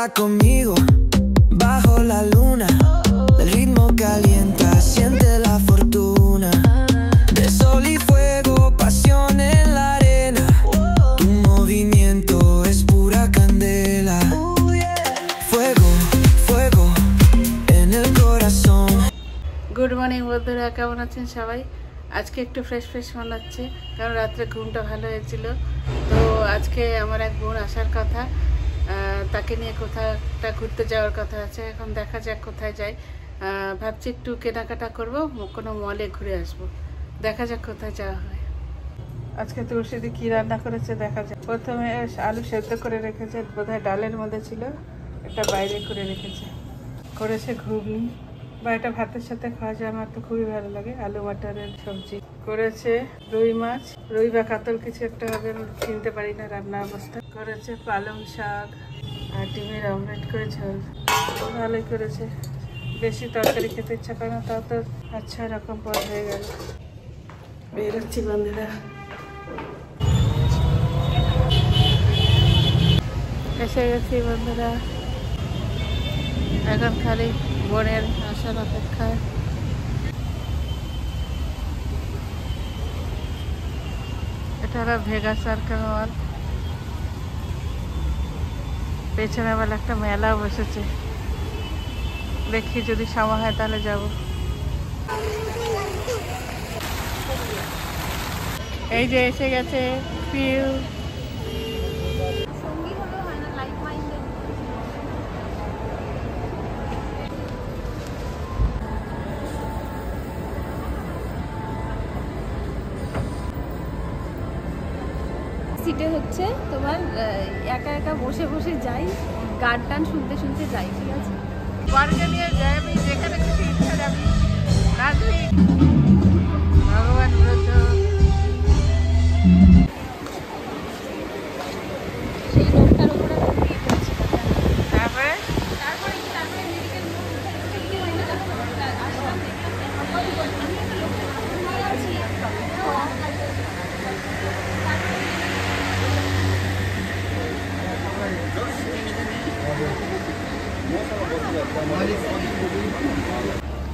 conmigo bajo la luna. El ritmo calienta, siente la fortuna. De sol y fuego, pasión en la arena. Tu movimiento es pura candela. Fuego, fuego en el corazón. Good morning বন্ধুরা, কেমন আছেন সবাই? আজকে একটু fresh মনে হচ্ছে, কারণ রাত্রে ঘুমটা ভালো হয়েছিল। তো আজকে আমার এক বোন আসার কথা, তাকে নিয়ে কোথাও একটা ঘুরতে যাওয়ার কথা আছে। এখন দেখা যাক কোথায় যাই। ভাবছি একটু কেনাকাটা করব, কোনো মলে ঘুরে আসব। দেখা যাক কোথায় যাওয়া হয়। আজকে তুলসীদি কী রান্না করেছে দেখা যাক। প্রথমে আলু সেদ্ধ করে রেখেছে, বোধহয় ডালের মধ্যে ছিল, এটা বাইরে করে রেখেছে। করেছে ঘুগনি, বা এটা ভাতের সাথে খাওয়া যায়, আমার তো খুবই ভালো লাগে। আলু মটরের সবজি করেছে, রুই মাছ, রুই বা কাতল কিছু একটা হবে, চিনতে পারি না রান্না অবস্থা। করেছে পালং শাক আর ডিমের অমলেট করে ঝোল, ভালোই করেছে। বেশি তরকারি খেতে ইচ্ছা করে না, তাও তো আচ্ছা রকম পদ হয়ে গেল। বেরোচ্ছি বন্ধুরা, এসে গেছি বন্ধুরা। এখন খালি বোনের আসার অপেক্ষায়। এটা হলো ভেগা সার্কেল মল। পেছনে আবার একটা মেলা বসেছে, দেখি যদি সময় হয় তাহলে যাব। এই যে এসে গেছে পিউ। সিটে হচ্ছে তোমার একা একা বসে বসে যাই, গান টান শুনতে শুনতে যাই, ঠিক আছে? বর্গে নিয়ে যাবি, যেখানে খুশি ইচ্ছা যাবি, নাচবি। ভগবান ব্রত। সেই লোকটার উপরে তারপরে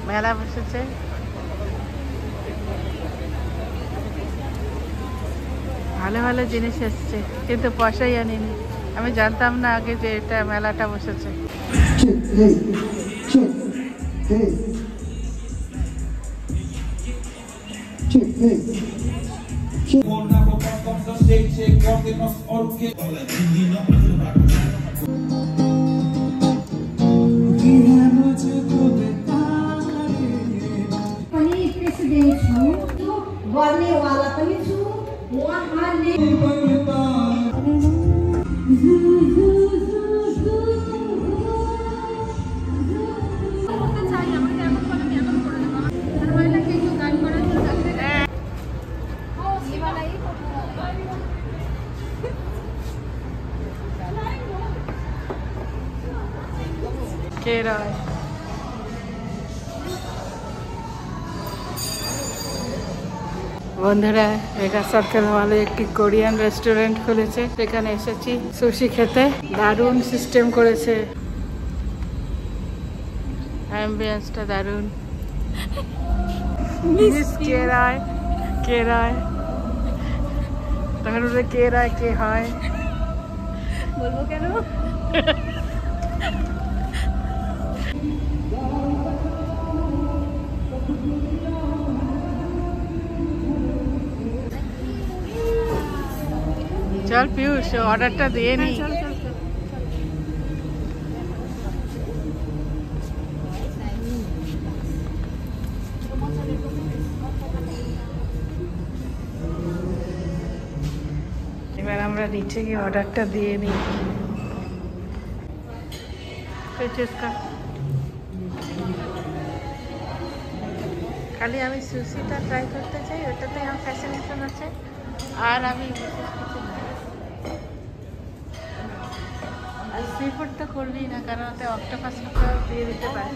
মেলা বসেছে। ভালো ভালো জিনিস এসছে, কিন্তু পয়সাই আনিনি। আমি জানতাম না আগে যে এটা মেলাটা বসেছে। गर्ने वाला पनि छु उहाँले কে রয় বন্ধুরা, ভেগা সার্কেল মলে একটি কোরিয়ান রেস্টুরেন্ট খুলেছে, সেখানে এসেছি সুশি খেতে। দারুণ সিস্টেম করেছে, অ্যাম্বিয়েন্সটা দারুণ। কে রায় তখন বলে কে রায় কে হয় বলবো কেন? চল পিউষ, অর্ডারটা দিয়ে নি। এবার আমরা নিচে গিয়ে অর্ডারটা দিয়ে নিই। খালি আমি সুশিটা ট্রাই করতে চাই, ওটাতে আমার ফ্যাসিনেশন আছে। আর আমি সি ফুড তো করবি না, কারণ ওতে অক্টোপাস দিয়ে দিতে পারে,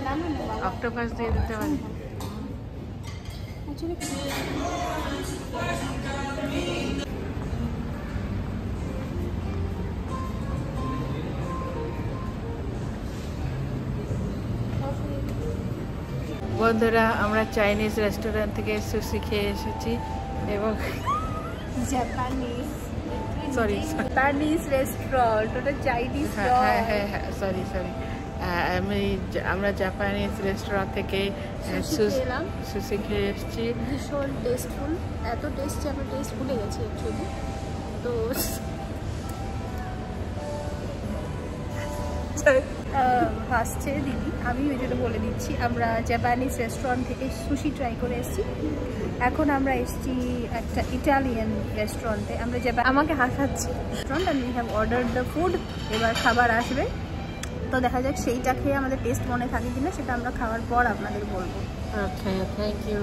অক্টোপাস দিয়ে দিতে পারে। বন্ধুরা আমরা চাইনিজ রেস্টুরেন্ট থেকে সুশি খেয়ে এসেছি এবং জাপানিজ হাসছে দিদি, আমি ওই জন্য বলে দিচ্ছি আমরা জাপানিজ রেস্টুরেন্ট থেকে সুশি ট্রাই করে এসেছি। এখন আমরা এসেছি একটা ইটালিয়ান রেস্টুরেন্টে। আমরা আমাকে হাসাচ্ছি restaurant and we have order the food. এবার খাবার আসবে, তো দেখা যাক সেইটা খেয়ে আমাদের টেস্ট মনে থাকে কিনা, সেটা আমরা খাওয়ার পর আপনাদের বলবো। Okay, thank you.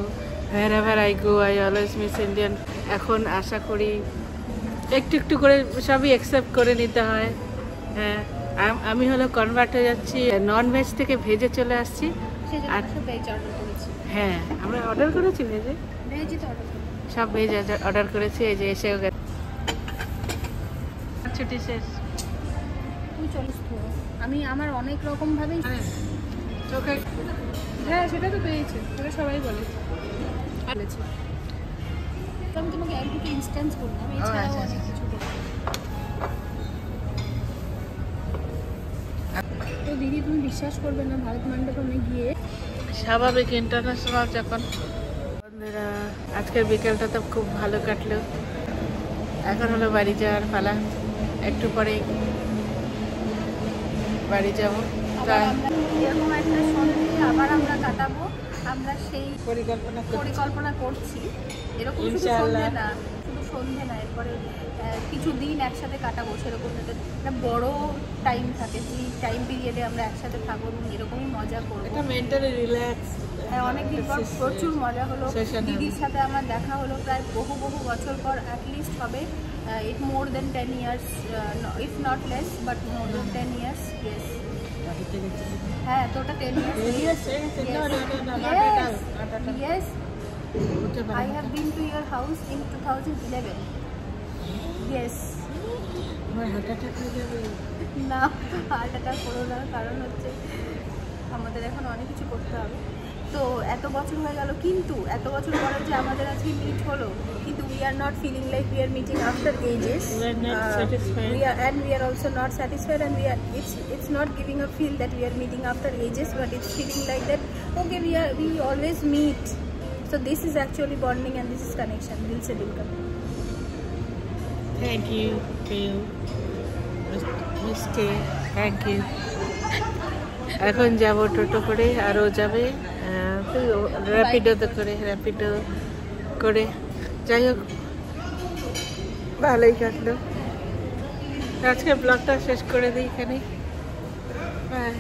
wherever I go I always miss Indian। এখন আশা করি একটু একটু করে সবই অ্যাকসেপ্ট করে নিতে হয়। হ্যাঁ, আমি হলো কনভার্ট হয়ে যাচ্ছি, নন ভেজ থেকে ভেজে চলে আসছি। আর ভেজ অর্ডার করেছি। হ্যাঁ, আমরা অর্ডার করেছি ভেজে, ভেজই তো অর্ডার করেছি, সব ভেজ অর্ডার করেছি। এই যে এসেও গেছে, ছুটি শেষ। তুই চলিস তো, আমি আমার অনেক রকমভাবেই তোকে হ্যাঁ সেটা তো পেয়েছি, সেটা সবাই বলেছে। আমি তোমাকে এক দুটো ইনস্ট্যান্স বললাম, এছাড়াও অনেক কিছু বললাম। তো দিদি তুমি বিশ্বাস করবে না, ভারত মণ্ডপমে গিয়ে স্বাভাবিক ইন্টারন্যাশনাল যখন। বন্ধুরা আজকের বিকেলটা তো খুব ভালো কাটলো। এখন হলো বাড়ি যাওয়ার পালা, একটু পরে বাড়ি যাব। এরকম একটা সন্ধে আবার আমরা কাটাবো, আমরা সেই পরিকল্পনা করছি। এরকম শুধু সন্ধে না, এরপরে কিছু দিন একসাথে কাটাবো, সেরকম একটা বড় টাইম থাকে, যেই টাইম পিরিয়ডে আমরা একসাথে থাকবো এবং এরকমই মজা করবো। এটা মেন্টালি রিল্যাক্স। অনেকদিন পর প্রচুর মজা হলো। দিদির সাথে আমার দেখা হলো প্রায় বহু বছর পর, অ্যাটলিস্ট হবে it more than 10 years, if not less but more than 10 years। Yes, হ্যাঁ তো ওটা 10 years। Yes, I have been to your house in 2011. Yes. না, হার্ট অ্যাটাক করো না, কারণ হচ্ছে আমাদের এখন অনেক কিছু করতে হবে। তো এত বছর হয়ে গেল, কিন্তু এত বছর পরে যে আমাদের আজকে মিট হলো, কিন্তু we are not feeling like we are meeting after ages. We are not satisfied. We are also not satisfied, and it's not giving a feel that we are meeting after ages, but it's feeling like that okay, we always meet. So this is actually bonding and this is connection. Dil se dil ka. Thank you to you, Mr. Thank you. এখন যাব টোটো করে, আরও যাবে র্যাপিডো করে। যাই হোক, ভালোই কাটলো। আজকে ব্লগটা শেষ করে দিই এখানে। বাই।